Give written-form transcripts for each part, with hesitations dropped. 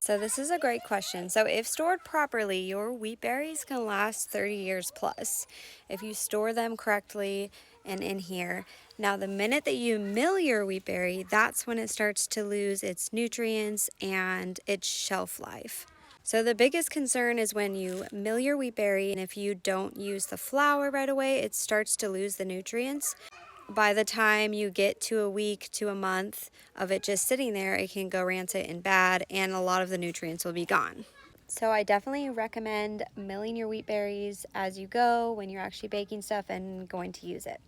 So this is a great question. So if stored properly, your wheat berries can last 30 years plus if you store them correctly and in here. Now, the minute that you mill your wheat berry, that's when it starts to lose its nutrients and its shelf life. So the biggest concern is when you mill your wheat berry and if you don't use the flour right away, it starts to lose the nutrients. By the time you get to a week to a month of it just sitting there, it can go rancid and bad, and a lot of the nutrients will be gone. So I definitely recommend milling your wheat berries as you go when you're actually baking stuff and going to use it.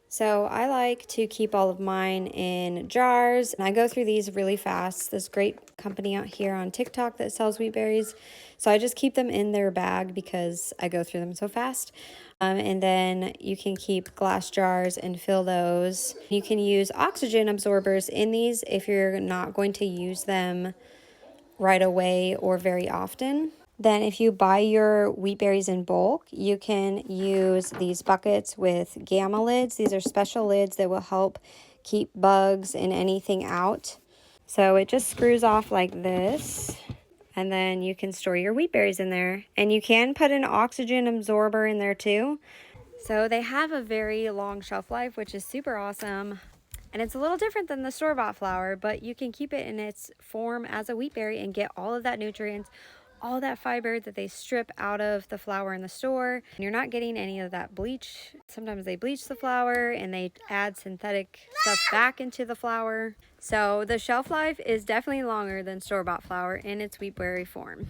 So I like to keep all of mine in jars, and I go through these really fast. This great company out here on TikTok that sells wheat berries. So I just keep them in their bag because I go through them so fast. And then you can keep glass jars and fill those. You can use oxygen absorbers in these if you're not going to use them right away or very often. Then if you buy your wheat berries in bulk, you can use these buckets with gamma lids. These are special lids that will help keep bugs and anything out. So it just screws off like this, and then you can store your wheat berries in there. And you can put an oxygen absorber in there too. So they have a very long shelf life, which is super awesome. And it's a little different than the store-bought flour, but you can keep it in its form as a wheat berry and get all of that nutrients, all that fiber that they strip out of the flour in the store. And you're not getting any of that bleach. Sometimes they bleach the flour and they add synthetic stuff back into the flour. So the shelf life is definitely longer than store-bought flour in its wheat berry form.